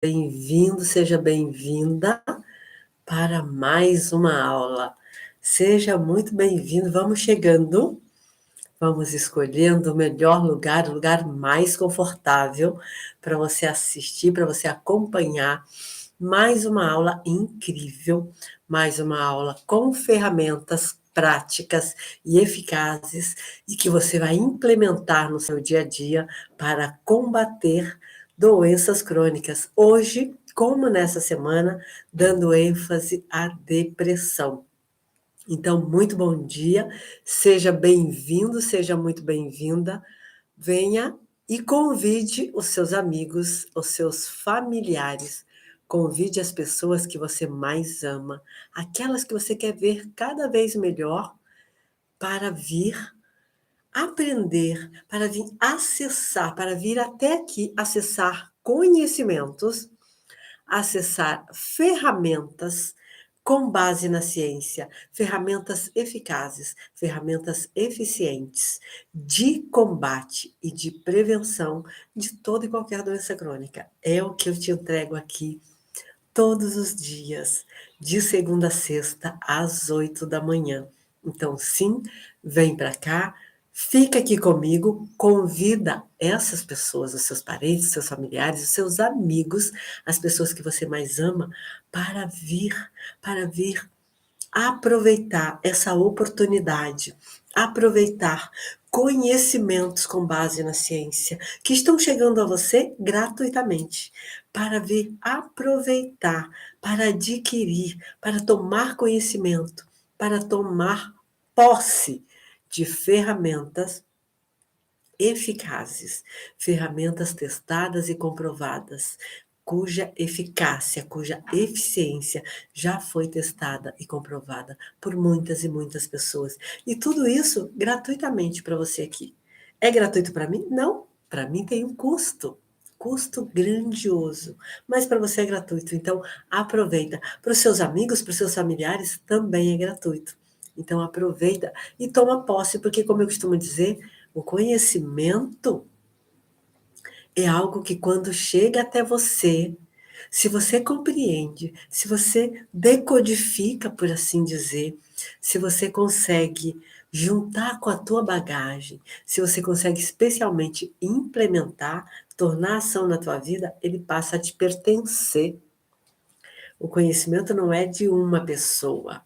Bem-vindo, seja bem-vinda para mais uma aula. Seja muito bem-vindo. Vamos chegando, vamos escolhendo o melhor lugar, o lugar mais confortável para você assistir, para você acompanhar mais uma aula incrível, mais uma aula com ferramentas práticas e eficazes e que você vai implementar no seu dia a dia para combater doenças crônicas. Hoje, como nessa semana, dando ênfase à depressão. Então, muito bom dia, seja bem-vindo, seja muito bem-vinda. Venha e convide os seus amigos, os seus familiares. Convide as pessoas que você mais ama, aquelas que você quer ver cada vez melhor, para vir aprender, para vir acessar, para vir até aqui acessar conhecimentos, acessar ferramentas com base na ciência, ferramentas eficazes, ferramentas eficientes de combate e de prevenção de toda e qualquer doença crônica. É o que eu te entrego aqui todos os dias, de segunda a sexta, às 8 da manhã. Então, sim, vem para cá, fica aqui comigo, convida essas pessoas, os seus parentes, os seus familiares, os seus amigos, as pessoas que você mais ama, para vir aproveitar essa oportunidade, aproveitar conhecimentos com base na ciência que estão chegando a você gratuitamente, para vir aproveitar, para adquirir, para tomar conhecimento, para tomar posse de ferramentas eficazes, ferramentas testadas e comprovadas, cuja eficácia, cuja eficiência já foi testada e comprovada por muitas e muitas pessoas. E tudo isso gratuitamente para você aqui. É gratuito para mim? Não, para mim tem um custo. Custo grandioso, mas para você é gratuito, então aproveita. Para os seus amigos, para os seus familiares, também é gratuito. Então aproveita e toma posse, porque, como eu costumo dizer, o conhecimento é algo que, quando chega até você, se você compreende, se você decodifica, por assim dizer, se você consegue juntar com a tua bagagem, se você consegue especialmente implementar, tornar ação na tua vida, ele passa a te pertencer. O conhecimento não é de uma pessoa.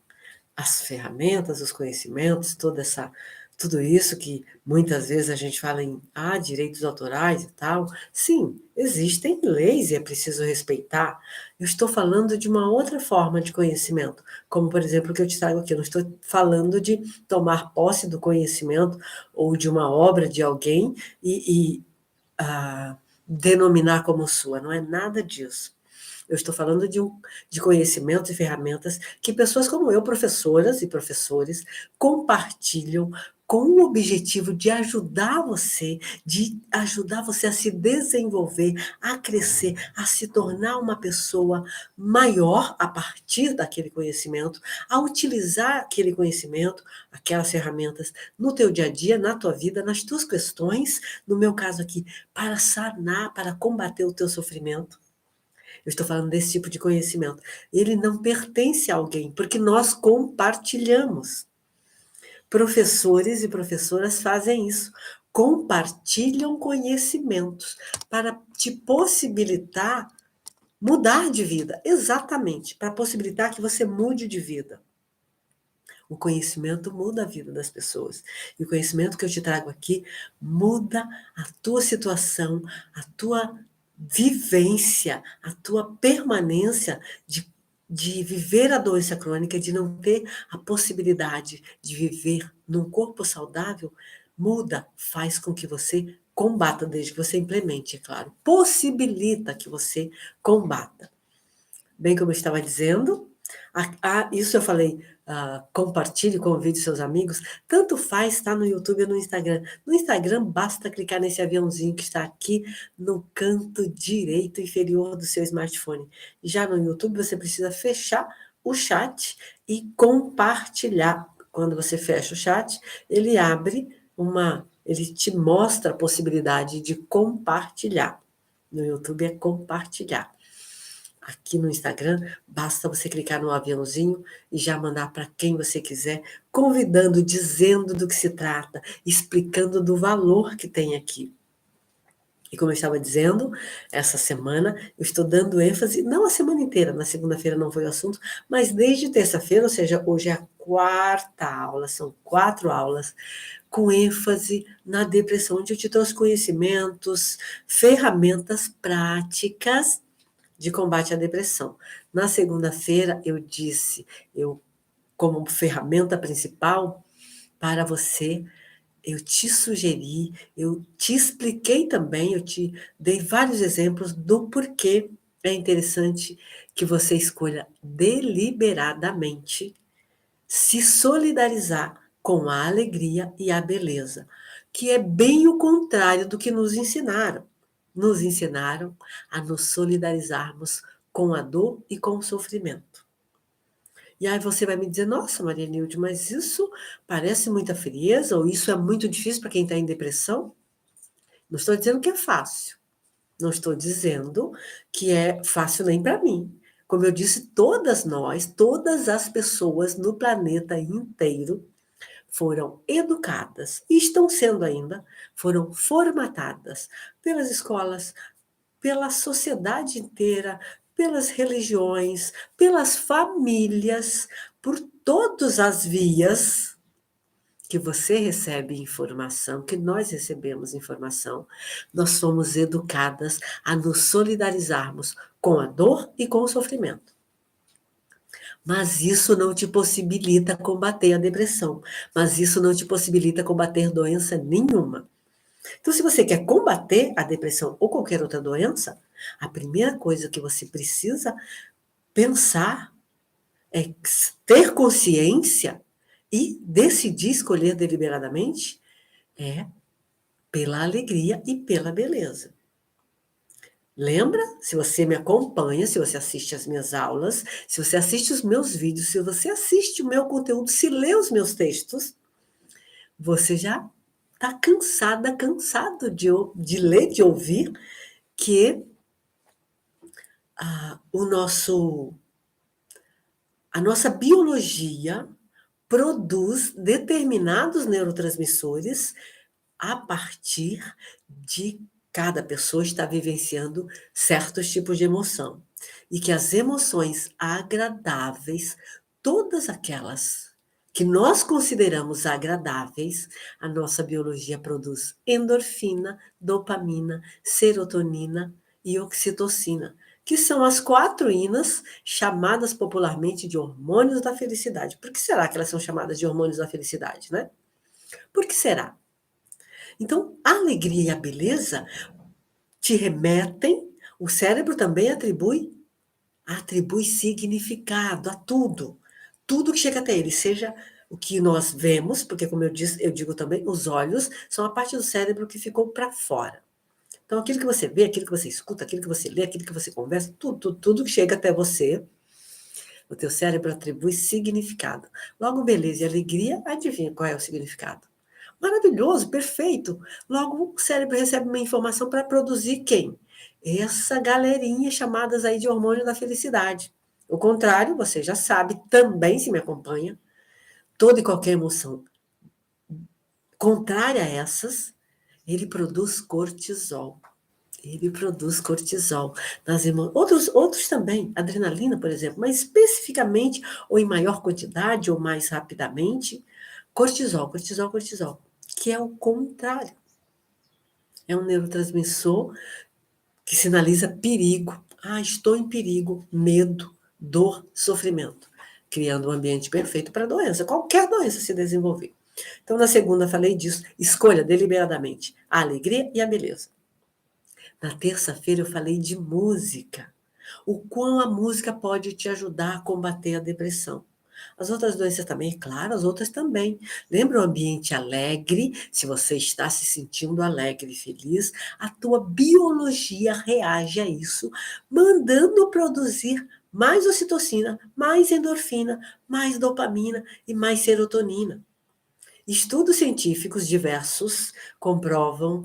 As ferramentas, os conhecimentos, tudo isso que muitas vezes a gente fala em direitos autorais e tal. Sim, existem leis e é preciso respeitar. Eu estou falando de uma outra forma de conhecimento, como, por exemplo, o que eu te trago aqui. Eu não estou falando de tomar posse do conhecimento ou de uma obra de alguém e denominar como sua. Não é nada disso. Eu estou falando de conhecimentos e ferramentas que pessoas como eu, professoras e professores, compartilham com o objetivo de ajudar você a se desenvolver, a crescer, a se tornar uma pessoa maior a partir daquele conhecimento, a utilizar aquele conhecimento, aquelas ferramentas no teu dia a dia, na tua vida, nas tuas questões, no meu caso aqui, para sanar, para combater o teu sofrimento. Eu estou falando desse tipo de conhecimento. Ele não pertence a alguém, porque nós compartilhamos. Professores e professoras fazem isso. Compartilham conhecimentos para te possibilitar mudar de vida. Exatamente, para possibilitar que você mude de vida. O conhecimento muda a vida das pessoas. E o conhecimento que eu te trago aqui muda a tua situação, a tua vivência, a tua permanência de viver a doença crônica, de não ter a possibilidade de viver num corpo saudável, muda, faz com que você combata, desde que você implemente, é claro. Possibilita que você combata. Bem, como eu estava dizendo, isso eu falei, compartilhe, convide seus amigos, tanto faz estar no YouTube ou no Instagram. No Instagram, basta clicar nesse aviãozinho que está aqui no canto direito inferior do seu smartphone. Já no YouTube, você precisa fechar o chat e compartilhar. Quando você fecha o chat, ele ele te mostra a possibilidade de compartilhar. No YouTube é compartilhar. aqui no Instagram, basta você clicar no aviãozinho e já mandar para quem você quiser, convidando, dizendo do que se trata, explicando do valor que tem aqui. E como eu estava dizendo, essa semana eu estou dando ênfase, não a semana inteira, na segunda-feira não foi o assunto, mas desde terça-feira, ou seja, hoje é a quarta aula, são 4 aulas, com ênfase na depressão, onde eu te trouxe conhecimentos, ferramentas práticas de combate à depressão. Na segunda-feira eu disse, eu como ferramenta principal para você, eu te sugeri, eu te expliquei também, eu te dei vários exemplos do porquê é interessante que você escolha deliberadamente se solidarizar com a alegria e a beleza, que é bem o contrário do que nos ensinaram. Nos ensinaram a nos solidarizarmos com a dor e com o sofrimento. E aí você vai me dizer, nossa, Maria Nilde, mas isso parece muita frieza, ou isso é muito difícil para quem está em depressão? Não estou dizendo que é fácil. Não estou dizendo que é fácil nem para mim. Como eu disse, todas nós, todas as pessoas no planeta inteiro foram educadas, e estão sendo ainda, foram formatadas pelas escolas, pela sociedade inteira, pelas religiões, pelas famílias, por todas as vias que você recebe informação, que nós recebemos informação, nós somos educadas a nos solidarizarmos com a dor e com o sofrimento. Mas isso não te possibilita combater a depressão. Mas isso não te possibilita combater doença nenhuma. Então, se você quer combater a depressão ou qualquer outra doença, a primeira coisa que você precisa pensar é ter consciência e decidir escolher deliberadamente é pela alegria e pela beleza. Lembra? Se você me acompanha, se você assiste as minhas aulas, se você assiste os meus vídeos, se você assiste o meu conteúdo, se lê os meus textos, você já está cansada, cansado de ler, de ouvir que o a nossa biologia produz determinados neurotransmissores a partir de cada pessoa estar vivenciando certos tipos de emoção. E que as emoções agradáveis, todas aquelas que nós consideramos agradáveis, a nossa biologia produz endorfina, dopamina, serotonina e oxitocina, que são as 4 inas chamadas popularmente de hormônios da felicidade. Por que será que elas são chamadas de hormônios da felicidade, né? Por que será? Então, a alegria e a beleza te remetem, o cérebro também atribui significado a tudo. Tudo que chega até ele, seja o que nós vemos, porque como eu disse, eu digo também, os olhos são a parte do cérebro que ficou para fora. Então, aquilo que você vê, aquilo que você escuta, aquilo que você lê, aquilo que você conversa, tudo que chega até você, o teu cérebro atribui significado. Logo, beleza e alegria, adivinha qual é o significado? Maravilhoso, perfeito. Logo, o cérebro recebe uma informação para produzir quem? Essa galerinha chamadas aí de hormônio da felicidade. O contrário, você já sabe, também se me acompanha, toda e qualquer emoção contrária a essas, ele produz cortisol. Ele produz cortisol nas outros também, adrenalina, por exemplo, mas especificamente, ou em maior quantidade, ou mais rapidamente, cortisol, que é o contrário. É um neurotransmissor que sinaliza perigo. Ah, estou em perigo, medo, dor, sofrimento. Criando um ambiente perfeito para a doença, qualquer doença se desenvolver. Então, na segunda, falei disso. Escolha deliberadamente a alegria e a beleza. Na terça-feira, eu falei de música. O quão a música pode te ajudar a combater a depressão. As outras doenças também, é claro, as outras também. Lembra o ambiente alegre? Se você está se sentindo alegre e feliz, a tua biologia reage a isso, mandando produzir mais ocitocina, mais endorfina, mais dopamina e mais serotonina. Estudos científicos diversos comprovam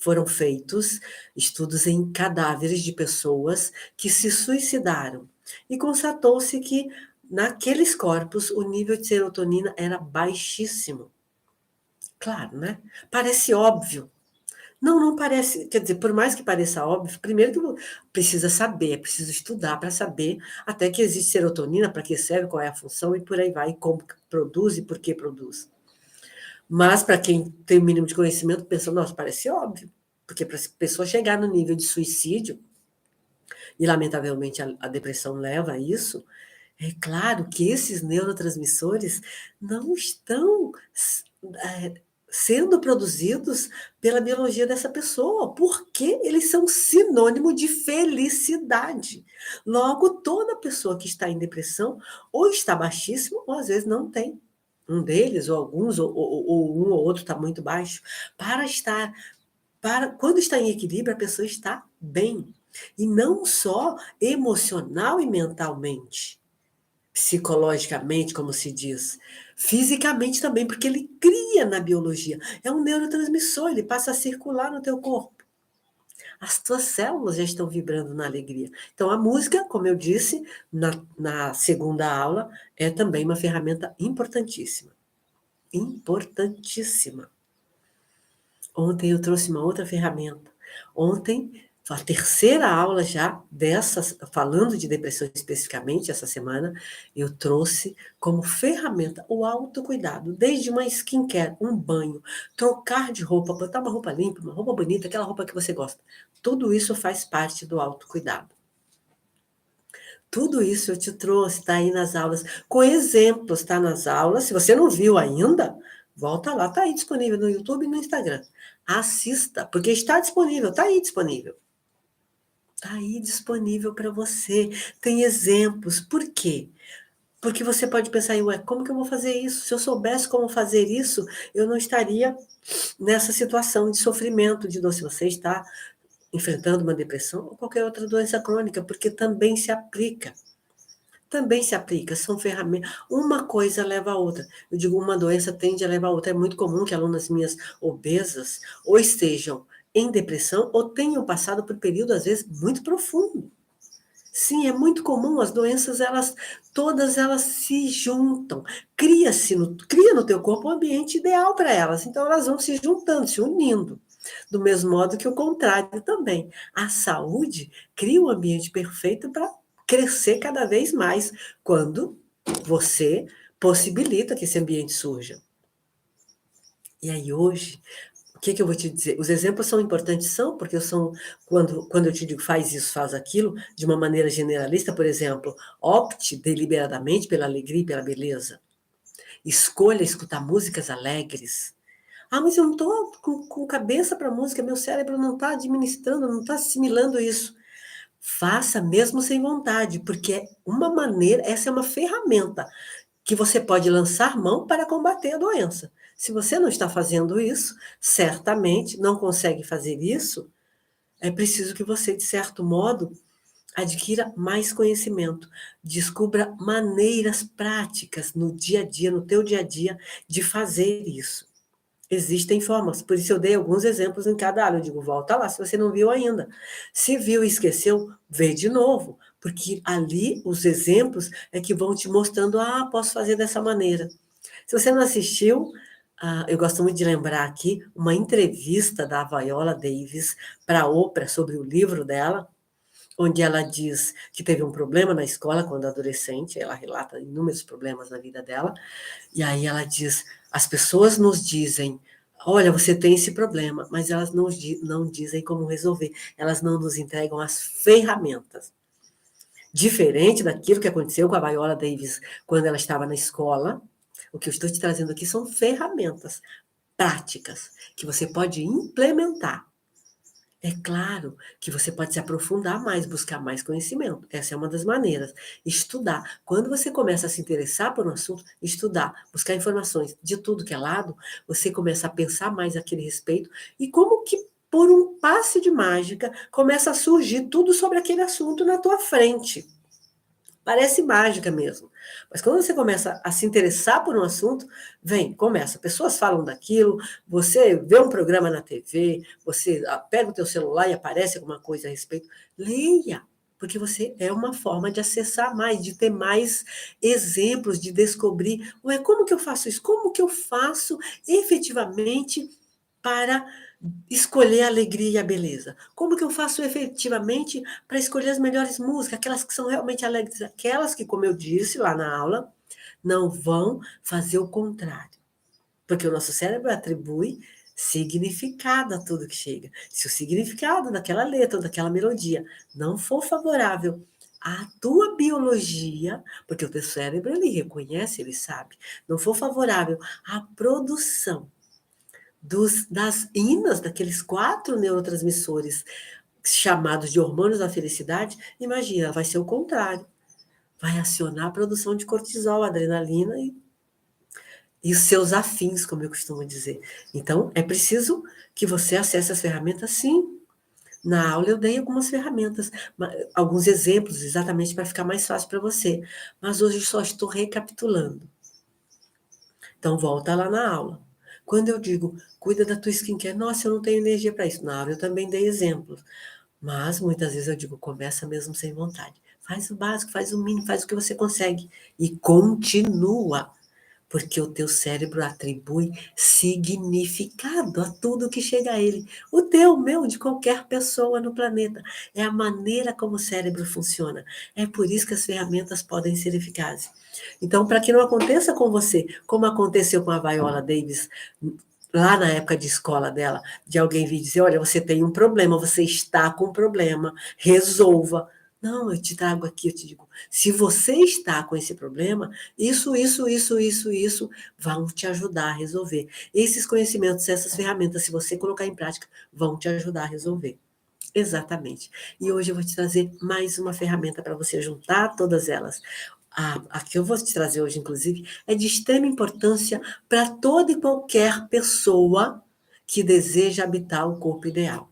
Foram feitos estudos em cadáveres de pessoas que se suicidaram e constatou-se que naqueles corpos o nível de serotonina era baixíssimo. Claro, né? Parece óbvio. Não, não parece, quer dizer, por mais que pareça óbvio, primeiro que precisa saber, é preciso estudar para saber até que existe serotonina, para que serve, qual é a função e por aí vai, e como produz e por que produz. Mas para quem tem o mínimo de conhecimento, pensa, nossa, parece óbvio, porque para a pessoa chegar no nível de suicídio, e lamentavelmente a depressão leva a isso, é claro que esses neurotransmissores não estão é, sendo produzidos pela biologia dessa pessoa, porque eles são sinônimo de felicidade. Logo, toda pessoa que está em depressão ou está baixíssimo, ou às vezes não tem. Um deles, ou alguns, ou um ou outro está muito baixo. Quando está em equilíbrio, a pessoa está bem. E não só emocional e mentalmente, psicologicamente, como se diz, fisicamente também, porque ele cria na biologia. É um neurotransmissor, ele passa a circular no teu corpo. As tuas células já estão vibrando na alegria. Então, a música, como eu disse na segunda aula, é também uma ferramenta importantíssima. Importantíssima. Ontem eu trouxe uma outra ferramenta. Ontem, a terceira aula já dessas, falando de depressão especificamente, essa semana, eu trouxe como ferramenta o autocuidado, desde uma skincare, um banho, trocar de roupa, botar uma roupa limpa, uma roupa bonita, aquela roupa que você gosta. Tudo isso faz parte do autocuidado. Tudo isso eu te trouxe, está aí nas aulas, com exemplos, está nas aulas. Se você não viu ainda, volta lá, está aí disponível no YouTube e no Instagram. Assista, porque está disponível, está aí disponível. Está aí disponível para você. Tem exemplos. Por quê? Porque você pode pensar, ué, como que eu vou fazer isso? Se eu soubesse como fazer isso, eu não estaria nessa situação de sofrimento, de dor. Se você está enfrentando uma depressão ou qualquer outra doença crônica, porque também se aplica. Também se aplica, são ferramentas. Uma coisa leva a outra. Eu digo, uma doença tende a levar a outra. É muito comum que alunas minhas obesas ou estejam em depressão ou tenham passado por período, às vezes, muito profundo. Sim, é muito comum, as doenças, todas elas se juntam. Cria no teu corpo um ambiente ideal para elas. Então, elas vão se juntando, se unindo. Do mesmo modo que o contrário também. A saúde cria um ambiente perfeito para crescer cada vez mais quando você possibilita que esse ambiente surja. E aí hoje, o que eu vou te dizer? Os exemplos são importantes, são, porque quando eu te digo faz isso, faz aquilo, de uma maneira generalista, por exemplo, opte deliberadamente pela alegria e pela beleza. Escolha escutar músicas alegres. Ah, mas eu não estou com cabeça para música, meu cérebro não está administrando, não está assimilando isso. Faça mesmo sem vontade, porque é uma maneira, essa é uma ferramenta que você pode lançar mão para combater a doença. Se você não está fazendo isso, certamente não consegue fazer isso, é preciso que você, de certo modo, adquira mais conhecimento, descubra maneiras práticas no dia a dia, no teu dia a dia, de fazer isso. Existem formas, por isso eu dei alguns exemplos em cada área. Eu digo, volta lá, se você não viu ainda. Se viu e esqueceu, vê de novo, porque ali os exemplos é que vão te mostrando, posso fazer dessa maneira. Se você não assistiu, eu gosto muito de lembrar aqui uma entrevista da Viola Davis para a Oprah sobre o livro dela, onde ela diz que teve um problema na escola quando adolescente, ela relata inúmeros problemas na vida dela, e aí ela diz, as pessoas nos dizem, olha, você tem esse problema, mas elas não dizem como resolver, elas não nos entregam as ferramentas. Diferente daquilo que aconteceu com a Viola Davis quando ela estava na escola, o que eu estou te trazendo aqui são ferramentas práticas que você pode implementar. É claro que você pode se aprofundar mais, buscar mais conhecimento. Essa é uma das maneiras. Estudar. Quando você começa a se interessar por um assunto, estudar, buscar informações de tudo que é lado, você começa a pensar mais àquele respeito e como que por um passe de mágica começa a surgir tudo sobre aquele assunto na tua frente. Parece mágica mesmo. Mas quando você começa a se interessar por um assunto, começa. Pessoas falam daquilo, você vê um programa na TV, você pega o teu celular e aparece alguma coisa a respeito. Leia, porque você é uma forma de acessar mais, de ter mais exemplos, de descobrir, ué, como que eu faço isso? Como que eu faço efetivamente para escolher a alegria e a beleza? Como que eu faço efetivamente para escolher as melhores músicas, aquelas que são realmente alegres, aquelas que, como eu disse lá na aula, não vão fazer o contrário. Porque o nosso cérebro atribui significado a tudo que chega. Se o significado daquela letra ou daquela melodia não for favorável à tua biologia, porque o teu cérebro ele reconhece, ele sabe, não for favorável à produção das inas, daqueles 4 neurotransmissores chamados de hormônios da felicidade, imagina, vai ser o contrário. Vai acionar a produção de cortisol, adrenalina e os seus afins, como eu costumo dizer. Então, é preciso que você acesse as ferramentas, sim. Na aula eu dei algumas ferramentas, alguns exemplos, exatamente para ficar mais fácil para você. Mas hoje só estou recapitulando. Então, volta lá na aula. Quando eu digo, cuida da tua skincare, nossa, eu não tenho energia para isso. Na aula eu também dei exemplos. Mas muitas vezes eu digo, começa mesmo sem vontade. Faz o básico, faz o mínimo, faz o que você consegue. E continua. Porque o teu cérebro atribui significado a tudo que chega a ele. O teu, o meu, de qualquer pessoa no planeta. É a maneira como o cérebro funciona. É por isso que as ferramentas podem ser eficazes. Então, para que não aconteça com você, como aconteceu com a Viola Davis, lá na época de escola dela, de alguém vir dizer, olha, você tem um problema, você está com um problema, resolva. Não, eu te trago aqui, eu te digo, se você está com esse problema, isso vão te ajudar a resolver. Esses conhecimentos, essas ferramentas, se você colocar em prática, vão te ajudar a resolver. Exatamente. E hoje eu vou te trazer mais uma ferramenta para você juntar todas elas. A que eu vou te trazer hoje, inclusive, é de extrema importância para toda e qualquer pessoa que deseja habitar o corpo ideal.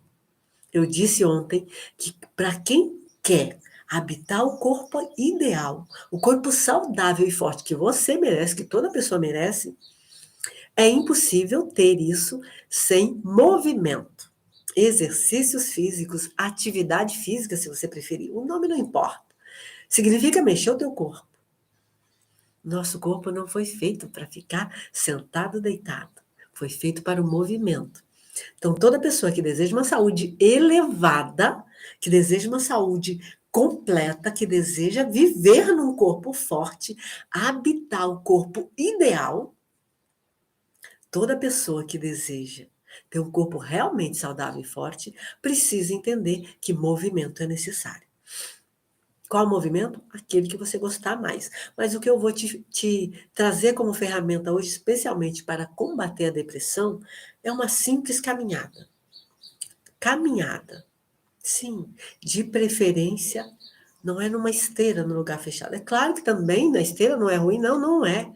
Eu disse ontem que para quem quer habitar o corpo ideal, o corpo saudável e forte que você merece, que toda pessoa merece, é impossível ter isso sem movimento. Exercícios físicos, atividade física, se você preferir, o nome não importa. Significa mexer o teu corpo. Nosso corpo não foi feito para ficar sentado, deitado. Foi feito para o movimento. Então, toda pessoa que deseja uma saúde elevada, que deseja uma saúde completa, que deseja viver num corpo forte, habitar o corpo ideal, toda pessoa que deseja ter um corpo realmente saudável e forte, precisa entender que movimento é necessário. Qual movimento? Aquele que você gostar mais. Mas o que eu vou te trazer como ferramenta hoje, especialmente para combater a depressão, é uma simples caminhada. Caminhada. Sim, de preferência, não é numa esteira, no lugar fechado. É claro que também na esteira não é ruim, não, não é.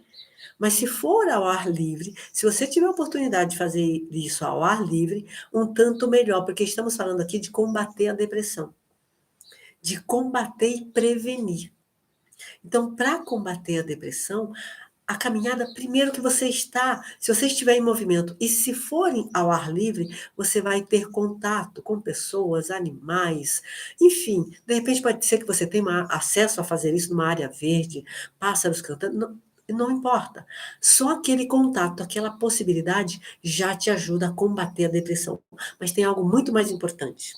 Mas se for ao ar livre, se você tiver a oportunidade de fazer isso ao ar livre, um tanto melhor, porque estamos falando aqui de combater a depressão, de combater e prevenir. Então, para combater a depressão, a caminhada, primeiro que você está, se você estiver em movimento e se forem ao ar livre, você vai ter contato com pessoas, animais, enfim, de repente pode ser que você tenha acesso a fazer isso numa área verde, pássaros cantando, não importa. Só aquele contato, aquela possibilidade já te ajuda a combater a depressão. Mas tem algo muito mais importante.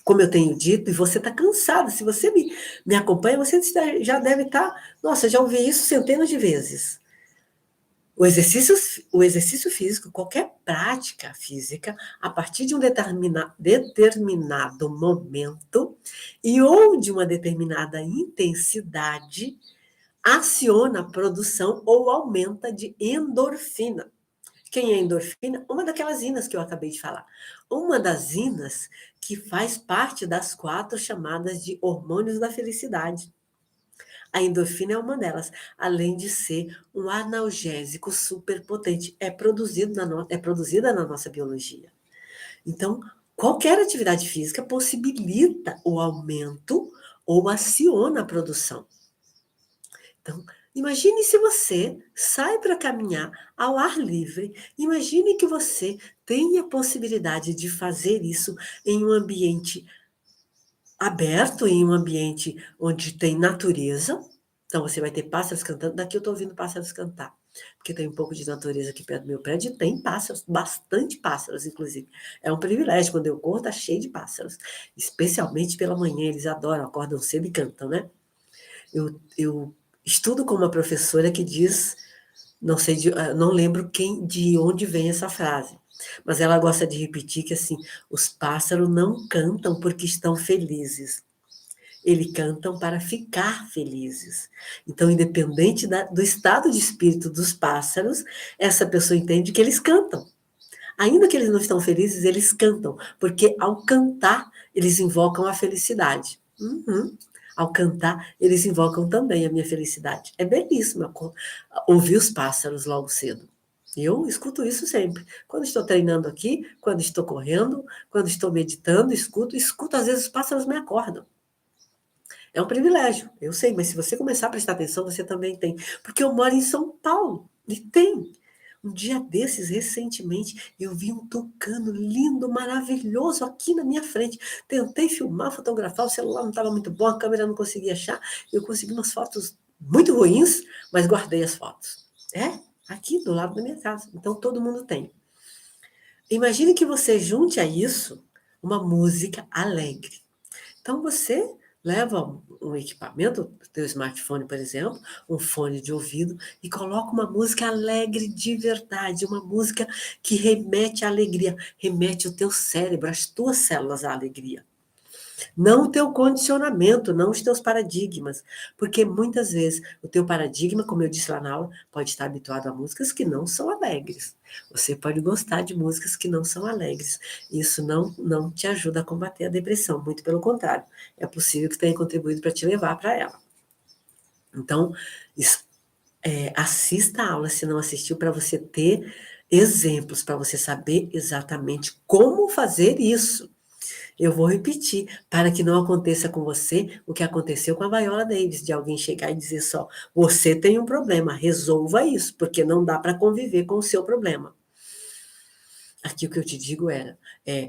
Como eu tenho dito, e você está cansada, se você me acompanha, você já deve estar, nossa, já ouvi isso centenas de vezes. O exercício físico, qualquer prática física, a partir de um determinado momento e ou de uma determinada intensidade, aciona a produção ou aumenta de endorfina. Quem é endorfina? Uma daquelas inas que eu acabei de falar. Uma das inas que faz parte das 4 chamadas de hormônios da felicidade. A endorfina é uma delas, além de ser um analgésico super potente. É produzida na nossa biologia. Então, qualquer atividade física possibilita o aumento ou aciona a produção. Então, imagine se você sai para caminhar ao ar livre. Imagine que você tem a possibilidade de fazer isso em um ambiente aberto, em um ambiente onde tem natureza. Então, você vai ter pássaros cantando. Daqui eu estou ouvindo pássaros cantar, porque tem um pouco de natureza aqui perto do meu prédio e tem pássaros, bastante pássaros, inclusive. É um privilégio, quando eu corro, tá cheio de pássaros. Especialmente pela manhã, eles adoram, acordam cedo e cantam, né? Eu estudo com uma professora que diz, não sei, não lembro de onde vem essa frase, mas ela gosta de repetir que assim, os pássaros não cantam porque estão felizes. Eles cantam para ficar felizes. Então, independente do estado de espírito dos pássaros, essa pessoa entende que eles cantam. Ainda que eles não estão felizes, eles cantam, porque ao cantar, eles invocam a felicidade. Uhum. Ao cantar, eles invocam também a minha felicidade. É belíssimo ouvir os pássaros logo cedo. Eu escuto isso sempre. Quando estou treinando aqui, quando estou correndo, quando estou meditando, escuto, às vezes os pássaros me acordam. É um privilégio, eu sei, mas se você começar a prestar atenção, você também tem. Porque eu moro em São Paulo, e tem. Um dia desses, recentemente, eu vi um tucano lindo, maravilhoso aqui na minha frente. Tentei filmar, fotografar, o celular não estava muito bom, a câmera não conseguia achar. Eu consegui umas fotos muito ruins, mas guardei as fotos. É, aqui do lado da minha casa. Então todo mundo tem. Imagine que você junte a isso uma música alegre. Então você leva um equipamento, o teu smartphone, por exemplo, um fone de ouvido e coloca uma música alegre de verdade, uma música que remete à alegria, remete o teu cérebro, as tuas células à alegria. Não o teu condicionamento, não os teus paradigmas, porque muitas vezes o teu paradigma, como eu disse lá na aula, pode estar habituado a músicas que não são alegres. Você pode gostar de músicas que não são alegres. Isso não te ajuda a combater a depressão, muito pelo contrário. É possível que tenha contribuído para te levar para ela. Então, assista a aula se não assistiu, para você ter exemplos, para você saber exatamente como fazer isso. Eu vou repetir, para que não aconteça com você o que aconteceu com a Viola Davis, de alguém chegar e dizer só, você tem um problema, resolva isso, porque não dá para conviver com o seu problema. Aqui o que eu te digo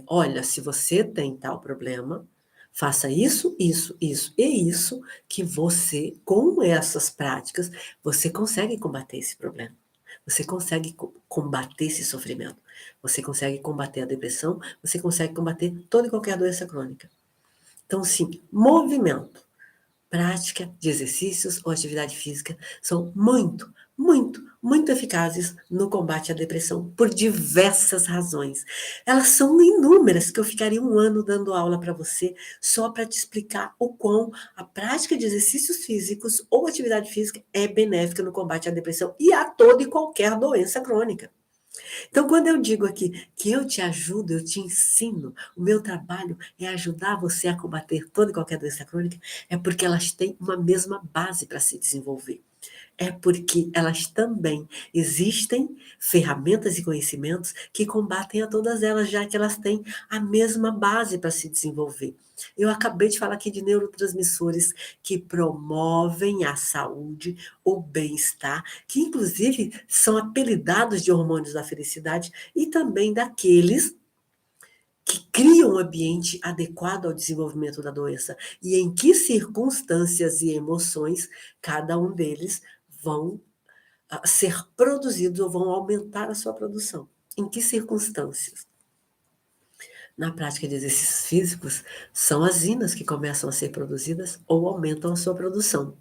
olha, se você tem tal problema, faça isso, isso, isso e isso, que você, com essas práticas, você consegue combater esse problema. Você consegue combater esse sofrimento. Você consegue combater a depressão, você consegue combater toda e qualquer doença crônica. Então, sim, movimento, prática de exercícios ou atividade física são muito, muito, muito eficazes no combate à depressão por diversas razões. Elas são inúmeras, que eu ficaria um ano dando aula para você só para te explicar o quão a prática de exercícios físicos ou atividade física é benéfica no combate à depressão e a toda e qualquer doença crônica. Então, quando eu digo aqui que eu te ajudo, eu te ensino, o meu trabalho é ajudar você a combater toda e qualquer doença crônica, é porque elas têm uma mesma base para se desenvolver. É porque elas também existem ferramentas e conhecimentos que combatem a todas elas, já que elas têm a mesma base para se desenvolver. Eu acabei de falar aqui de neurotransmissores que promovem a saúde, o bem-estar, que inclusive são apelidados de hormônios da felicidade e também daqueles que criam um ambiente adequado ao desenvolvimento da doença e em que circunstâncias e emoções cada um deles vão ser produzidos ou vão aumentar a sua produção. Em que circunstâncias? Na prática de exercícios físicos, são as inas que começam a ser produzidas ou aumentam a sua produção.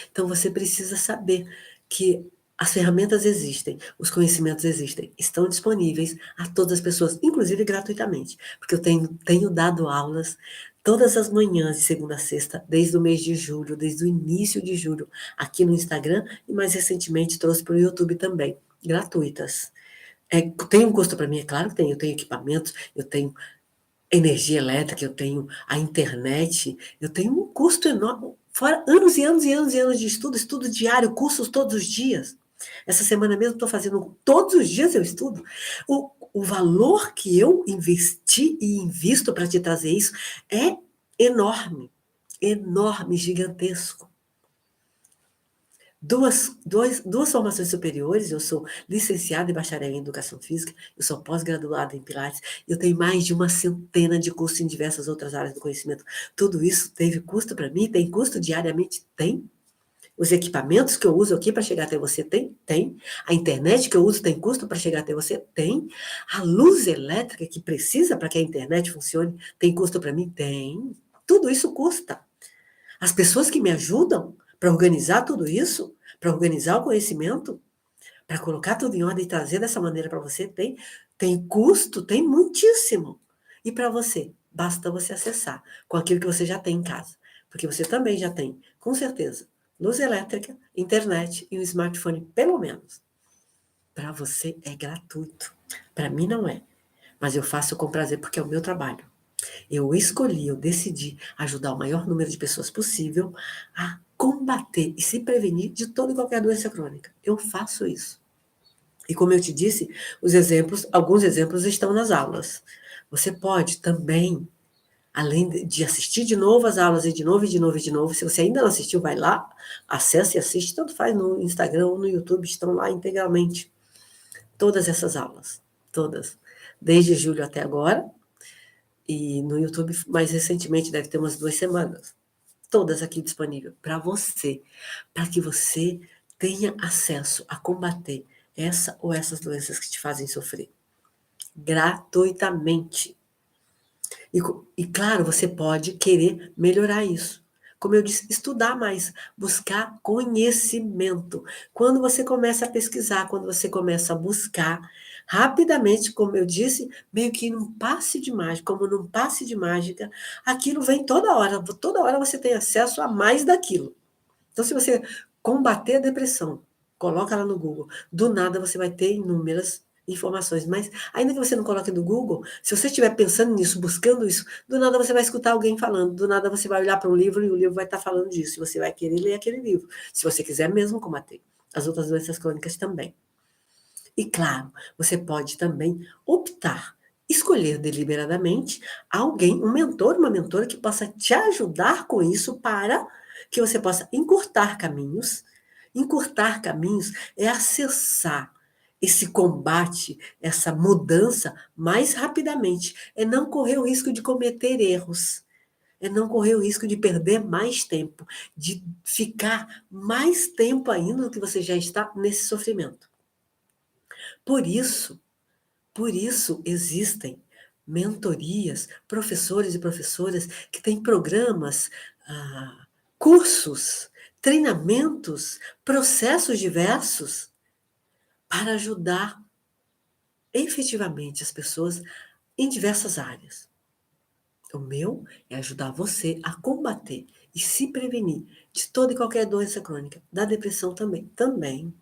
Então você precisa saber que as ferramentas existem, os conhecimentos existem, estão disponíveis a todas as pessoas, inclusive gratuitamente, porque eu tenho dado aulas todas as manhãs de segunda a sexta, desde o mês de julho, desde o início de julho, aqui no Instagram e mais recentemente trouxe para o YouTube também, gratuitas. Tem um custo para mim? É claro que tem. Eu tenho equipamentos, eu tenho energia elétrica, eu tenho a internet, eu tenho um custo enorme, fora anos e anos e anos e anos de estudo diário, cursos todos os dias. Essa semana mesmo estou fazendo, todos os dias eu estudo. O valor que eu investi e invisto para te trazer isso é enorme, enorme, gigantesco. duas formações superiores, eu sou licenciada e bacharel em Educação Física, eu sou pós-graduada em Pilates, eu tenho mais de uma centena de cursos em diversas outras áreas do conhecimento. Tudo isso teve custo para mim? Tem custo diariamente? Tem. Os equipamentos que eu uso aqui para chegar até você tem? Tem. A internet que eu uso tem custo para chegar até você? Tem. A luz elétrica que precisa para que a internet funcione tem custo para mim? Tem. Tudo isso custa. As pessoas que me ajudam para organizar tudo isso, para organizar o conhecimento, para colocar tudo em ordem e trazer dessa maneira para você, tem custo, tem muitíssimo. E para você, basta você acessar com aquilo que você já tem em casa. Porque você também já tem, com certeza, luz elétrica, internet e um smartphone, pelo menos. Para você é gratuito. Para mim não é. Mas eu faço com prazer porque é o meu trabalho. Eu escolhi, eu decidi ajudar o maior número de pessoas possível a combater e se prevenir de toda e qualquer doença crônica. Eu faço isso. E como eu te disse, alguns exemplos estão nas aulas. Você pode também, além de assistir de novo as aulas e de novo, e de novo, e de novo, se você ainda não assistiu, vai lá, acessa e assiste, tanto faz no Instagram ou no YouTube, estão lá integralmente. Todas essas aulas, todas. Desde julho até agora, e no YouTube, mais recentemente, deve ter umas 2 semanas. Todas aqui disponíveis para você, para que você tenha acesso a combater essa ou essas doenças que te fazem sofrer. Gratuitamente. E claro, você pode querer melhorar isso. Como eu disse, estudar mais, buscar conhecimento. Quando você começa a pesquisar, quando você começa a buscar, rapidamente, como eu disse, meio que num passe de mágica, como num passe de mágica, aquilo vem toda hora você tem acesso a mais daquilo. Então, se você combater a depressão, coloca lá no Google, do nada você vai ter inúmeras informações. Mas, ainda que você não coloque no Google, se você estiver pensando nisso, buscando isso, do nada você vai escutar alguém falando, do nada você vai olhar para um livro e o livro vai estar falando disso, e você vai querer ler aquele livro, se você quiser mesmo combater. As outras doenças crônicas também. E, claro, você pode também optar, escolher deliberadamente alguém, um mentor, uma mentora que possa te ajudar com isso para que você possa encurtar caminhos. Encurtar caminhos é acessar esse combate, essa mudança mais rapidamente. É não correr o risco de cometer erros. É não correr o risco de perder mais tempo, de ficar mais tempo ainda do que você já está nesse sofrimento. Por isso, por isso existem mentorias, professores e professoras que têm programas, cursos, treinamentos, processos diversos para ajudar efetivamente as pessoas em diversas áreas. O meu é ajudar você a combater e se prevenir de toda e qualquer doença crônica, da depressão também. Também.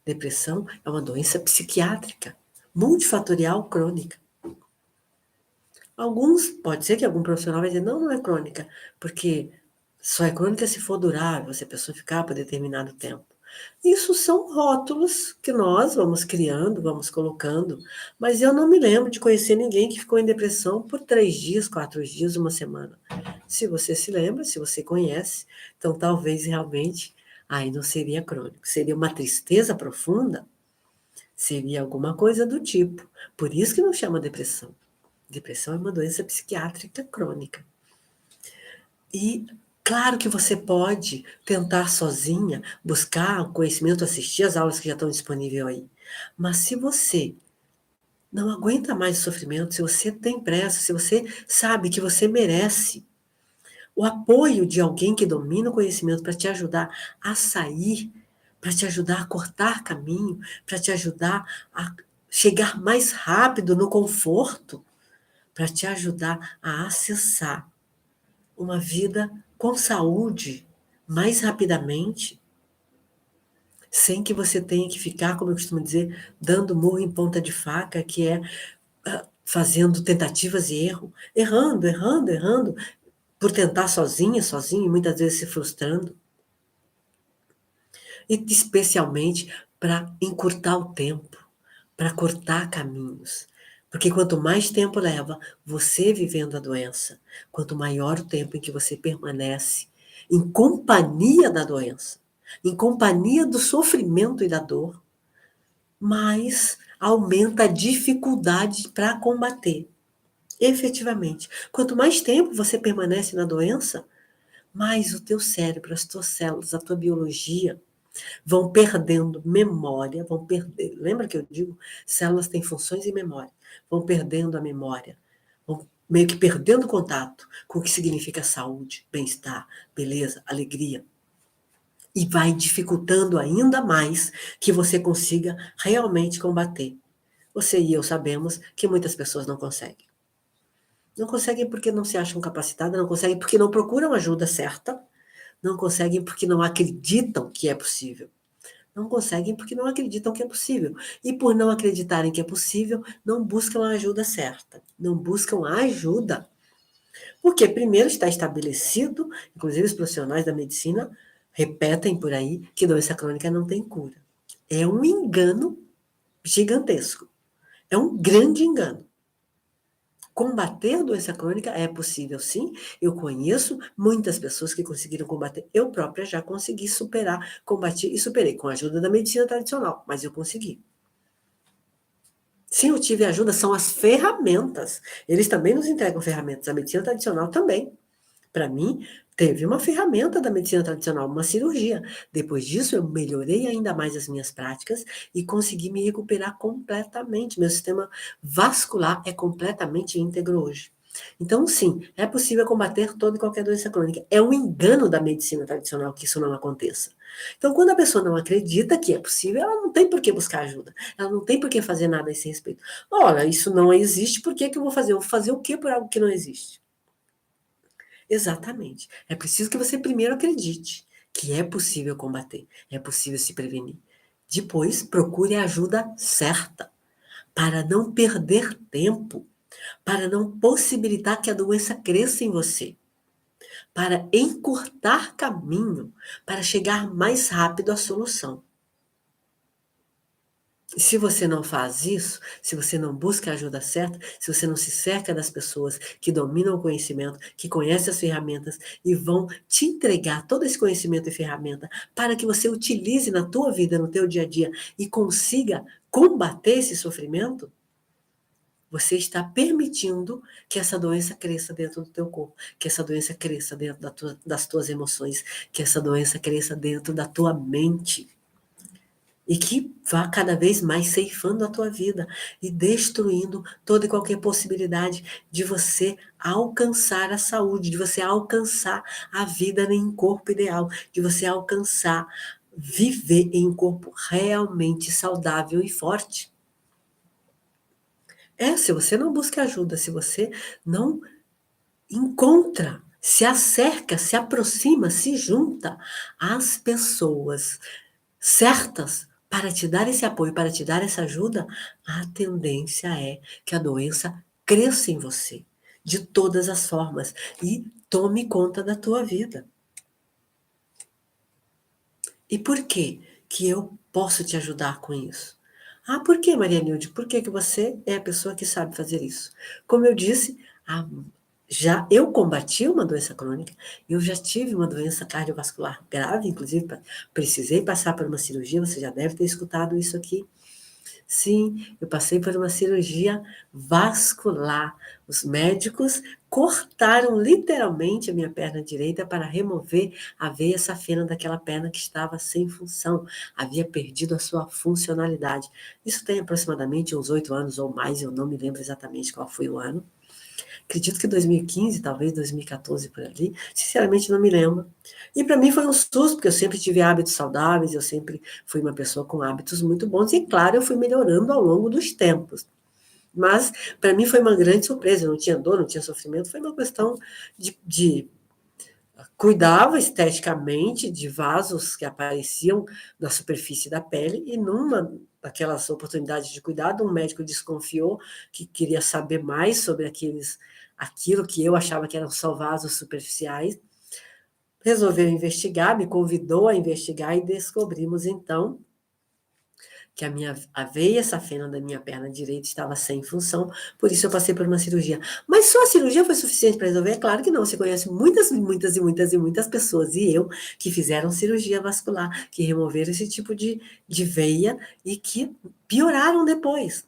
Depressão é uma doença psiquiátrica, multifatorial crônica. Pode ser que algum profissional vai dizer, não, não é crônica, porque só é crônica se for durável, se a pessoa ficar por determinado tempo. Isso são rótulos que nós vamos criando, vamos colocando, mas eu não me lembro de conhecer ninguém que ficou em depressão por 3 dias, 4 dias, uma semana. Se você se lembra, se você conhece, então talvez realmente aí não seria crônico. Seria uma tristeza profunda? Seria alguma coisa do tipo. Por isso que não chama depressão. Depressão é uma doença psiquiátrica crônica. E claro que você pode tentar sozinha, buscar conhecimento, assistir as aulas que já estão disponíveis aí. Mas se você não aguenta mais o sofrimento, se você tem pressa, se você sabe que você merece o apoio de alguém que domina o conhecimento para te ajudar a sair, para te ajudar a cortar caminho, para te ajudar a chegar mais rápido no conforto, para te ajudar a acessar uma vida com saúde mais rapidamente, sem que você tenha que ficar, como eu costumo dizer, dando murro em ponta de faca, que é fazendo tentativas e errando, errando, errando, por tentar sozinha, sozinho, e muitas vezes se frustrando. E especialmente para encurtar o tempo, para cortar caminhos. Porque quanto mais tempo leva você vivendo a doença, quanto maior o tempo em que você permanece em companhia da doença, em companhia do sofrimento e da dor, mais aumenta a dificuldade para combater. Efetivamente. Quanto mais tempo você permanece na doença, mais o teu cérebro, as tuas células, a tua biologia vão perdendo memória, vão perder. Lembra que eu digo, células têm funções e memória. Vão perdendo a memória, vão meio que perdendo contato com o que significa saúde, bem-estar, beleza, alegria. E vai dificultando ainda mais que você consiga realmente combater. Você e eu sabemos que muitas pessoas não conseguem. Não conseguem porque não se acham capacitadas, não conseguem porque não procuram ajuda certa, não conseguem porque não acreditam que é possível. Não conseguem porque não acreditam que é possível. E por não acreditarem que é possível, não buscam a ajuda certa. Não buscam a ajuda. Porque primeiro está estabelecido, inclusive os profissionais da medicina repetem por aí, que doença crônica não tem cura. É um engano gigantesco. É um grande engano. Combater a doença crônica é possível, sim. Eu conheço muitas pessoas que conseguiram combater. Eu própria já consegui superar, combati e superei com a ajuda da medicina tradicional, mas eu consegui. Sim, eu tive ajuda, são as ferramentas. Eles também nos entregam ferramentas, a medicina tradicional também. Para mim, teve uma ferramenta da medicina tradicional, uma cirurgia. Depois disso, eu melhorei ainda mais as minhas práticas e consegui me recuperar completamente. Meu sistema vascular é completamente íntegro hoje. Então, sim, é possível combater toda e qualquer doença crônica. É um engano da medicina tradicional que isso não aconteça. Então, quando a pessoa não acredita que é possível, ela não tem por que buscar ajuda. Ela não tem por que fazer nada a esse respeito. Olha, isso não existe, por que que eu vou fazer? Eu vou fazer o quê por algo que não existe? Exatamente. É preciso que você primeiro acredite que é possível combater, é possível se prevenir. Depois, procure a ajuda certa, para não perder tempo, para não possibilitar que a doença cresça em você, para encurtar caminho, para chegar mais rápido à solução. E se você não faz isso, se você não busca a ajuda certa, se você não se cerca das pessoas que dominam o conhecimento, que conhecem as ferramentas e vão te entregar todo esse conhecimento e ferramenta para que você utilize na tua vida, no teu dia a dia e consiga combater esse sofrimento, você está permitindo que essa doença cresça dentro do teu corpo, que essa doença cresça dentro das tuas emoções, que essa doença cresça dentro da tua mente. E que vá cada vez mais ceifando a tua vida e destruindo toda e qualquer possibilidade de você alcançar a saúde, de você alcançar a vida em corpo ideal, de você alcançar viver em um corpo realmente saudável e forte. Se você não busca ajuda, se você não encontra, se acerca, se aproxima, se junta às pessoas certas para te dar esse apoio, para te dar essa ajuda, a tendência é que a doença cresça em você, de todas as formas, e tome conta da tua vida. E por que que eu posso te ajudar com isso? Ah, por que, Maria Nilde? Por que que você é a pessoa que sabe fazer isso? Como eu disse, já eu combati uma doença crônica, eu já tive uma doença cardiovascular grave, inclusive precisei passar por uma cirurgia, você já deve ter escutado isso aqui. Sim, eu passei por uma cirurgia vascular. Os médicos cortaram literalmente a minha perna direita para remover a veia safena daquela perna que estava sem função, havia perdido a sua funcionalidade. Isso tem aproximadamente uns 8 anos ou mais, eu não me lembro exatamente qual foi o ano. Acredito que 2015, talvez 2014 por ali. Sinceramente, não me lembro. E para mim foi um susto, porque eu sempre tive hábitos saudáveis, eu sempre fui uma pessoa com hábitos muito bons, e claro, eu fui melhorando ao longo dos tempos. Mas para mim foi uma grande surpresa, eu não tinha dor, não tinha sofrimento, foi uma questão de cuidava esteticamente de vasos que apareciam na superfície da pele, e numa daquelas oportunidades de cuidado, um médico desconfiou que queria saber mais sobre aquilo que eu achava que eram só vasos superficiais, resolveu investigar, me convidou a investigar e descobrimos então que a veia safena da minha perna direita estava sem função, por isso eu passei por uma cirurgia. Mas só a cirurgia foi suficiente para resolver? É claro que não. Você conhece muitas, muitas e muitas e muitas pessoas, e eu, que fizeram cirurgia vascular, que removeram esse tipo de veia e que pioraram depois.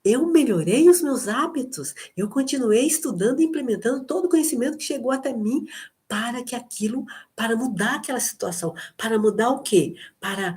Eu melhorei os meus hábitos, eu continuei estudando e implementando todo o conhecimento que chegou até mim para mudar aquela situação. Para mudar o quê? Para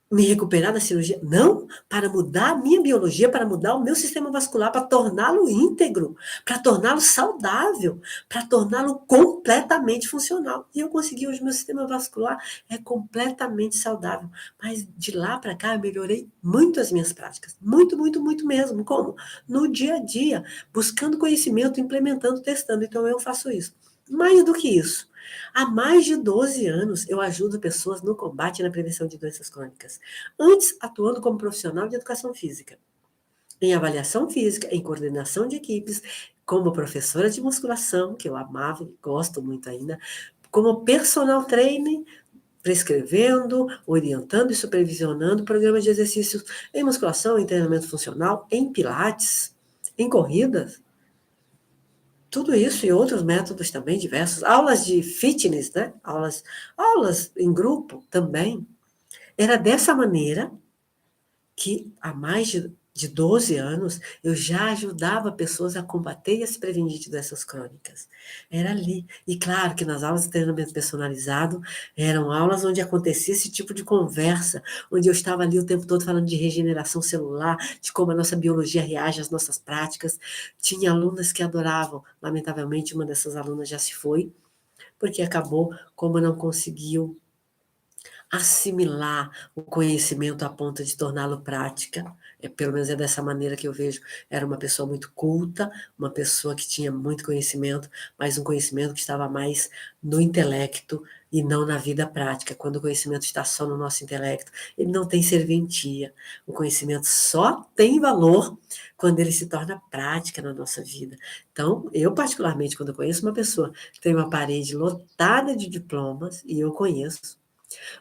me recuperar da cirurgia? Não, para mudar a minha biologia, para mudar o meu sistema vascular, para torná-lo íntegro, para torná-lo saudável, para torná-lo completamente funcional. E eu consegui, hoje meu sistema vascular é completamente saudável. Mas de lá para cá eu melhorei muito as minhas práticas. Muito, muito, muito mesmo. Como? No dia a dia, buscando conhecimento, implementando, testando. Então eu faço isso. Mais do que isso, há mais de 12 anos eu ajudo pessoas no combate e na prevenção de doenças crônicas. Antes, atuando como profissional de educação física, em avaliação física, em coordenação de equipes, como professora de musculação, que eu amava e gosto muito ainda, como personal trainer, prescrevendo, orientando e supervisionando programas de exercícios em musculação, em treinamento funcional, em pilates, em corridas. Tudo isso e outros métodos também diversos. Aulas de fitness, né? Aulas em grupo também. Era dessa maneira que há mais de 12 anos eu já ajudava pessoas a combater e a se prevenir de doenças crônicas. Era ali. E claro que nas aulas de treinamento personalizado eram aulas onde acontecia esse tipo de conversa, onde eu estava ali o tempo todo falando de regeneração celular, de como a nossa biologia reage às nossas práticas. Tinha alunas que adoravam. Lamentavelmente, uma dessas alunas já se foi, porque acabou, como não conseguiu assimilar o conhecimento a ponto de torná-lo prática. Pelo menos é dessa maneira que eu vejo. Era uma pessoa muito culta, uma pessoa que tinha muito conhecimento, mas um conhecimento que estava mais no intelecto e não na vida prática. Quando o conhecimento está só no nosso intelecto, ele não tem serventia. O conhecimento só tem valor quando ele se torna prática na nossa vida. Então, eu particularmente, quando eu conheço uma pessoa que tem uma parede lotada de diplomas, e eu conheço,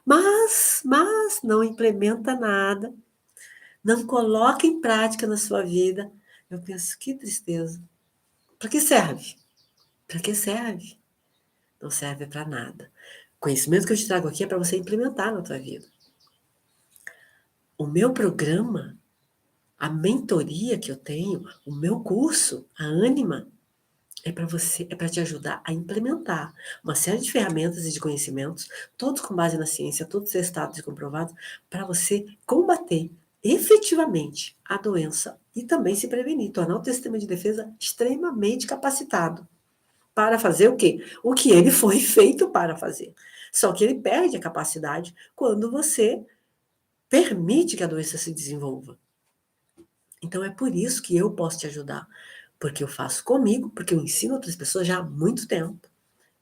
mas não implementa nada, não coloca em prática na sua vida. Eu penso, que tristeza. Para que serve? Para que serve? Não serve para nada. O conhecimento que eu te trago aqui é para você implementar na tua vida. O meu programa, a mentoria que eu tenho, o meu curso, a Ânima, é para te ajudar a implementar uma série de ferramentas e de conhecimentos, todos com base na ciência, todos testados e comprovados, para você combater efetivamente a doença e também se prevenir, tornar o teu sistema de defesa extremamente capacitado para fazer o quê? O que ele foi feito para fazer. Só que ele perde a capacidade quando você permite que a doença se desenvolva. Então é por isso que eu posso te ajudar. Porque eu faço comigo, porque eu ensino outras pessoas já há muito tempo.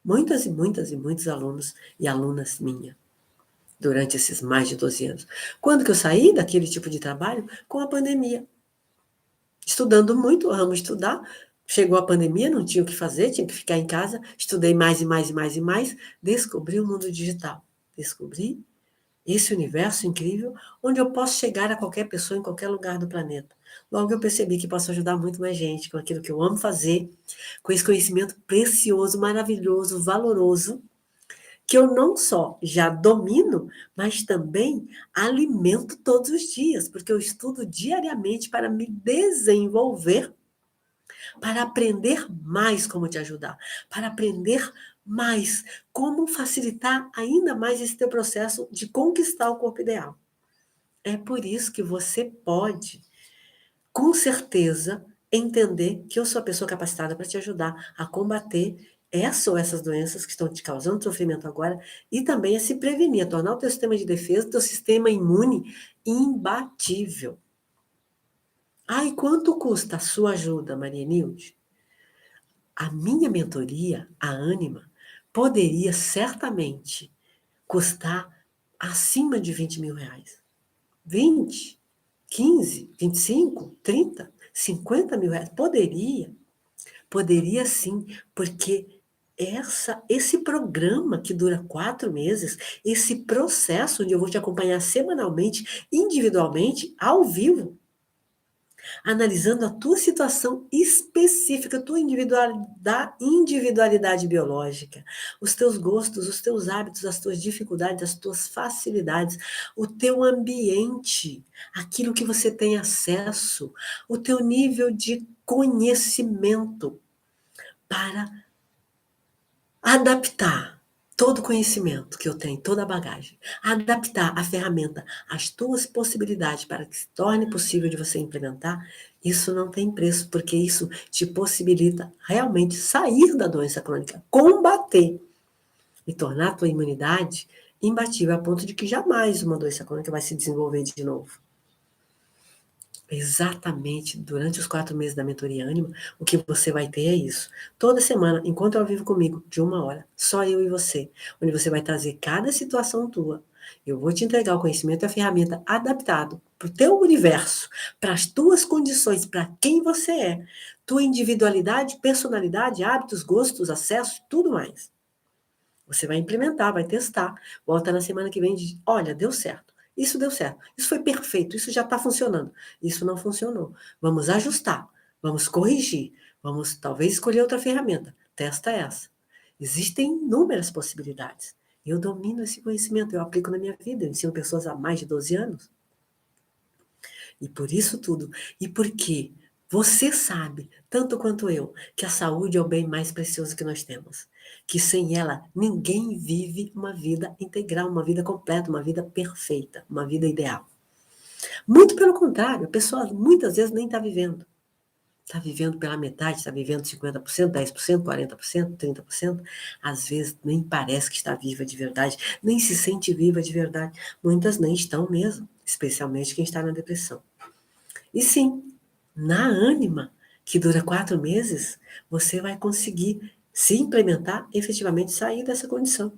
Muitas e muitas e muitos alunos e alunas minhas, durante esses mais de 12 anos. Quando que eu saí daquele tipo de trabalho? Com a pandemia. Estudando muito, eu amo estudar. Chegou a pandemia, não tinha o que fazer, tinha que ficar em casa. Estudei mais e mais e mais e mais. Descobri o mundo digital. Descobri esse universo incrível, onde eu posso chegar a qualquer pessoa em qualquer lugar do planeta. Logo eu percebi que posso ajudar muito mais gente com aquilo que eu amo fazer, com esse conhecimento precioso, maravilhoso, valoroso, que eu não só já domino, mas também alimento todos os dias, porque eu estudo diariamente para me desenvolver, para aprender mais como te ajudar, para aprender mais como facilitar ainda mais esse teu processo de conquistar o corpo ideal. É por isso que você pode, com certeza, entender que eu sou a pessoa capacitada para te ajudar a combater essa ou essas doenças que estão te causando sofrimento agora e também a se prevenir, a tornar o teu sistema de defesa, o teu sistema imune imbatível. Ah, e quanto custa a sua ajuda, Maria Nilde? A minha mentoria, a Ânima, poderia certamente custar acima de 20 mil reais. 20, 15, 25, 30, 50 mil reais. Poderia sim, porque esse programa que dura 4 meses, esse processo onde eu vou te acompanhar semanalmente, individualmente, ao vivo, analisando a tua situação específica, a tua individualidade biológica, os teus gostos, os teus hábitos, as tuas dificuldades, as tuas facilidades, o teu ambiente, aquilo que você tem acesso, o teu nível de conhecimento para adaptar todo o conhecimento que eu tenho, toda a bagagem, adaptar a ferramenta às tuas possibilidades para que se torne possível de você implementar, isso não tem preço, porque isso te possibilita realmente sair da doença crônica, combater e tornar a tua imunidade imbatível a ponto de que jamais uma doença crônica vai se desenvolver de novo. Exatamente, durante os 4 meses da mentoria Ânima, o que você vai ter é isso. Toda semana, encontro ao vivo comigo, de 1 hora, só eu e você, onde você vai trazer cada situação tua. Eu vou te entregar o conhecimento e a ferramenta adaptado para o teu universo, para as tuas condições, para quem você é, tua individualidade, personalidade, hábitos, gostos, acessos, tudo mais. Você vai implementar, vai testar. Volta na semana que vem e diz, olha, deu certo. Isso deu certo. Isso foi perfeito. Isso já está funcionando. Isso não funcionou. Vamos ajustar. Vamos corrigir. Vamos talvez escolher outra ferramenta. Testa essa. Existem inúmeras possibilidades. Eu domino esse conhecimento. Eu aplico na minha vida. Eu ensino pessoas há mais de 12 anos. E por isso tudo. E porque você sabe, tanto quanto eu, que a saúde é o bem mais precioso que nós temos. Que sem ela, ninguém vive uma vida integral, uma vida completa, uma vida perfeita, uma vida ideal. Muito pelo contrário, a pessoa muitas vezes nem está vivendo. Está vivendo pela metade, está vivendo 50%, 10%, 40%, 30%. Às vezes nem parece que está viva de verdade, nem se sente viva de verdade. Muitas nem estão mesmo, especialmente quem está na depressão. E sim, na Ânima, que dura 4 meses, você vai conseguir se implementar, efetivamente sair dessa condição.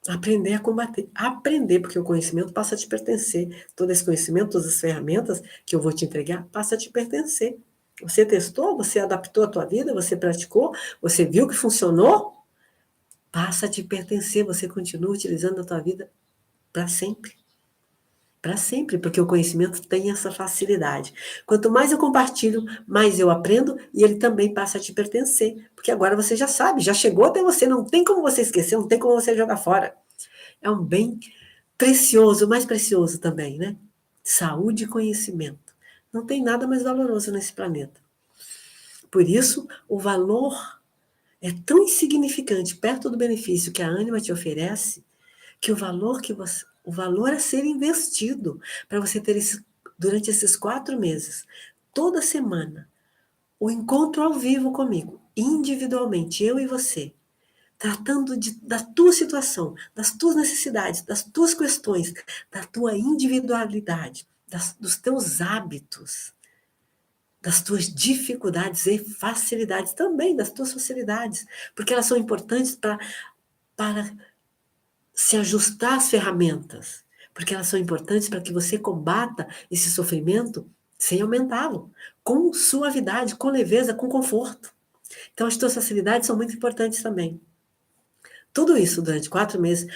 Aprender a combater. Aprender, porque o conhecimento passa a te pertencer. Todo esse conhecimento, todas as ferramentas que eu vou te entregar, passa a te pertencer. Você testou, você adaptou a tua vida, você praticou, você viu que funcionou, passa a te pertencer. Você continua utilizando a tua vida para sempre. Para sempre, porque o conhecimento tem essa facilidade. Quanto mais eu compartilho, mais eu aprendo e ele também passa a te pertencer. Porque agora você já sabe, já chegou até você, não tem como você esquecer, não tem como você jogar fora. É um bem precioso, mais precioso também, né? Saúde e conhecimento. Não tem nada mais valoroso nesse planeta. Por isso, o valor é tão insignificante perto do benefício que a Ânima te oferece, que o valor a ser investido para você ter durante esses 4 meses, toda semana, o encontro ao vivo comigo, individualmente, eu e você, tratando da tua situação, das tuas necessidades, das tuas questões, da tua individualidade, dos teus hábitos, das tuas dificuldades e facilidades, também das tuas facilidades, porque elas são importantes para se ajustar às ferramentas, porque elas são importantes para que você combata esse sofrimento sem aumentá-lo, com suavidade, com leveza, com conforto. Então, as tuas facilidades são muito importantes também. Tudo isso durante 4 meses,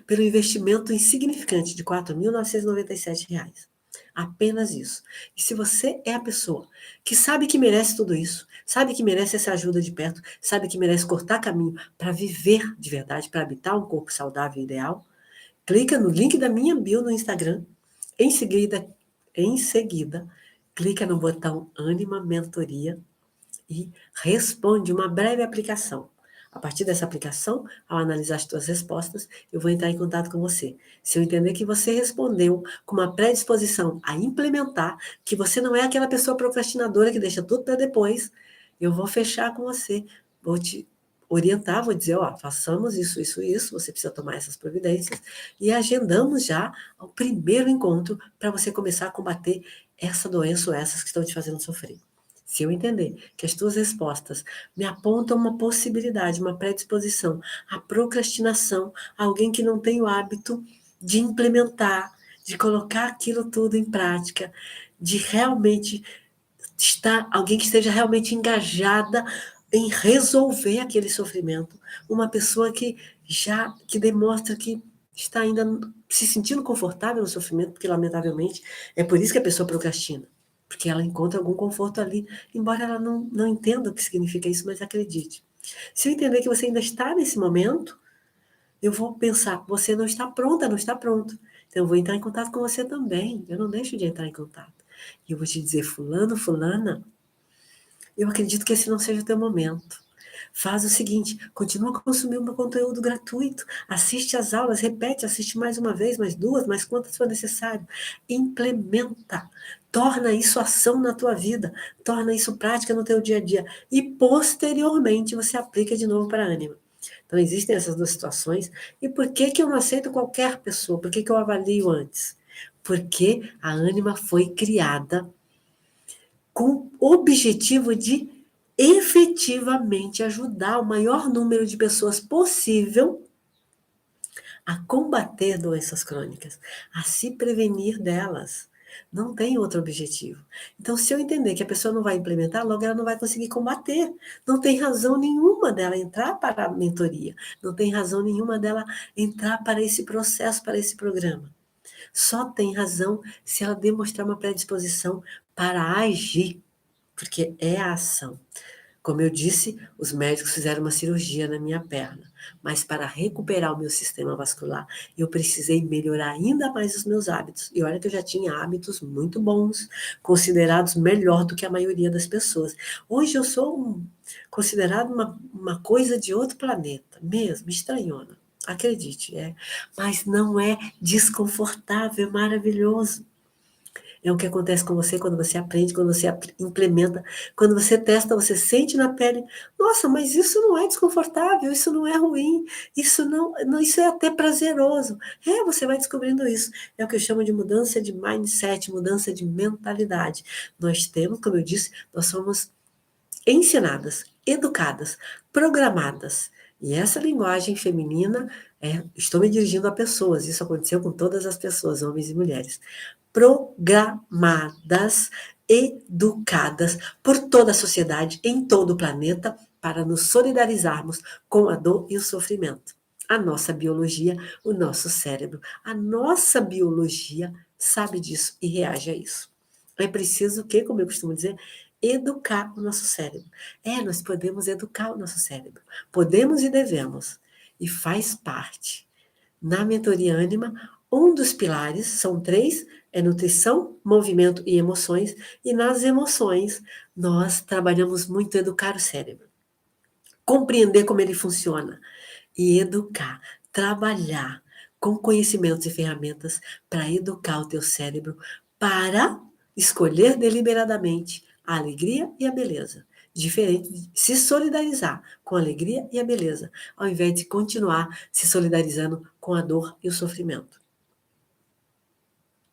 pelo investimento insignificante de R$ 4.997. Apenas isso. E se você é a pessoa que sabe que merece tudo isso, sabe que merece essa ajuda de perto, sabe que merece cortar caminho para viver de verdade, para habitar um corpo saudável e ideal, clica no link da minha bio no Instagram, em seguida, clica no botão Ânima Mentoria e responde uma breve aplicação. A partir dessa aplicação, ao analisar as tuas respostas, eu vou entrar em contato com você. Se eu entender que você respondeu com uma predisposição a implementar, que você não é aquela pessoa procrastinadora que deixa tudo para depois, eu vou fechar com você, vou te orientar, vou dizer, ó, façamos isso, isso, isso, você precisa tomar essas providências, e agendamos já o primeiro encontro para você começar a combater essa doença ou essas que estão te fazendo sofrer. Se eu entender que as tuas respostas me apontam uma possibilidade, uma predisposição à procrastinação, alguém que não tem o hábito de implementar, de colocar aquilo tudo em prática, de realmente estar, alguém que esteja realmente engajada em resolver aquele sofrimento. Uma pessoa que demonstra que está ainda se sentindo confortável no sofrimento, porque lamentavelmente é por isso que a pessoa procrastina, porque ela encontra algum conforto ali, embora ela não entenda o que significa isso, mas acredite. Se eu entender que você ainda está nesse momento, eu vou pensar, você não está pronta, não está pronto. Então eu vou entrar em contato com você também. Eu não deixo de entrar em contato. E eu vou te dizer, fulano, fulana, eu acredito que esse não seja o teu momento. Faz o seguinte, continua a consumir o meu conteúdo gratuito, assiste às aulas, repete, assiste mais uma vez, mais duas, mais quantas for necessário. Implementa, torna isso ação na tua vida, torna isso prática no teu dia a dia e posteriormente você aplica de novo para a Ânima. Então existem essas duas situações. E por que que eu não aceito qualquer pessoa? Por que que eu avalio antes? Porque a Ânima foi criada com o objetivo de efetivamente ajudar o maior número de pessoas possível a combater doenças crônicas, a se prevenir delas. Não tem outro objetivo. Então, se eu entender que a pessoa não vai implementar, logo ela não vai conseguir combater. Não tem razão nenhuma dela entrar para a mentoria. Não tem razão nenhuma dela entrar para esse processo, para esse programa. Só tem razão se ela demonstrar uma predisposição para agir, porque é a ação. Como eu disse, os médicos fizeram uma cirurgia na minha perna, mas para recuperar o meu sistema vascular, eu precisei melhorar ainda mais os meus hábitos. E olha que eu já tinha hábitos muito bons, considerados melhor do que a maioria das pessoas. Hoje eu sou considerado uma coisa de outro planeta, mesmo, estranhona. Acredite, é. Mas não é desconfortável, é maravilhoso. É o que acontece com você quando você aprende, quando você implementa, quando você testa, você sente na pele, nossa, mas isso não é desconfortável, isso não é ruim, isso é até prazeroso. É, você vai descobrindo isso. É o que eu chamo de mudança de mindset, mudança de mentalidade. Nós temos, como eu disse, nós somos ensinadas, educadas, programadas. E essa linguagem feminina, estou me dirigindo a pessoas, isso aconteceu com todas as pessoas, homens e mulheres programadas, educadas por toda a sociedade, em todo o planeta, para nos solidarizarmos com a dor e o sofrimento. A nossa biologia, o nosso cérebro, a nossa biologia sabe disso e reage a isso. É preciso que, como eu costumo dizer, educar o nosso cérebro. Nós podemos educar o nosso cérebro. Podemos e devemos. E faz parte. Na mentoria Ânima, um dos pilares, são três, é nutrição, movimento e emoções. E nas emoções, nós trabalhamos muito educar o cérebro. Compreender como ele funciona. E educar, trabalhar com conhecimentos e ferramentas para educar o teu cérebro para escolher deliberadamente a alegria e a beleza. Diferente de se solidarizar com a alegria e a beleza, ao invés de continuar se solidarizando com a dor e o sofrimento.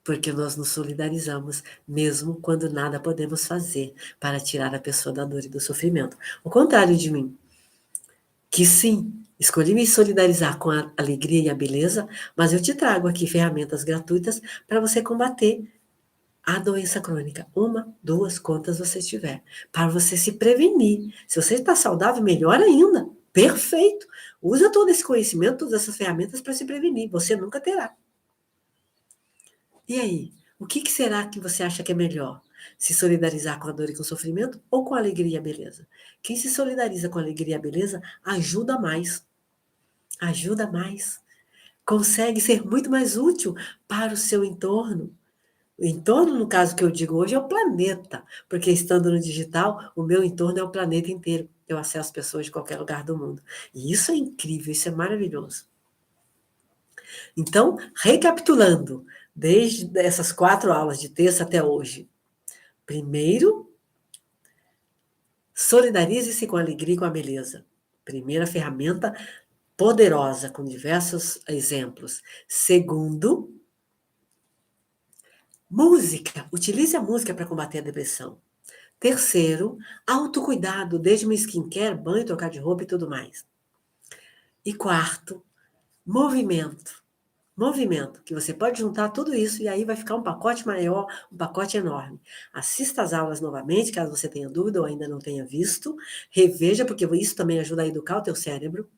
Porque nós nos solidarizamos, mesmo quando nada podemos fazer para tirar a pessoa da dor e do sofrimento. O contrário de mim, que sim, escolhi me solidarizar com a alegria e a beleza, mas eu te trago aqui ferramentas gratuitas para você combater a doença crônica. Uma, duas, quantas você tiver. Para você se prevenir. Se você está saudável, melhor ainda. Perfeito. Usa todo esse conhecimento, todas essas ferramentas para se prevenir. Você nunca terá. E aí? O que será que você acha que é melhor? Se solidarizar com a dor e com o sofrimento ou com a alegria e a beleza? Quem se solidariza com a alegria e a beleza ajuda mais. Ajuda mais. Consegue ser muito mais útil para o seu entorno. O entorno, no caso que eu digo hoje, é o planeta, porque estando no digital, o meu entorno é o planeta inteiro. Eu acesso pessoas de qualquer lugar do mundo. E isso é incrível, isso é maravilhoso. Então, recapitulando, desde essas 4 aulas de terça até hoje. Primeiro, solidarize-se com a alegria e com a beleza. Primeira ferramenta poderosa, com diversos exemplos. Segundo, música. Utilize a música para combater a depressão. Terceiro, autocuidado, desde uma skincare, banho, trocar de roupa e tudo mais. E quarto, movimento. movimento, que você pode juntar tudo isso e aí vai ficar um pacote maior, um pacote enorme. Assista às aulas novamente, caso você tenha dúvida ou ainda não tenha visto, reveja, porque isso também ajuda a educar o teu cérebro.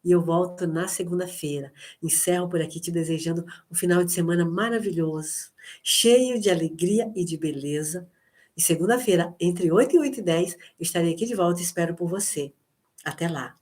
E eu volto na segunda-feira. Encerro por aqui te desejando um final de semana maravilhoso, cheio de alegria e de beleza. E segunda-feira, entre 8 e 8h10, eu estarei aqui de volta e espero por você. Até lá.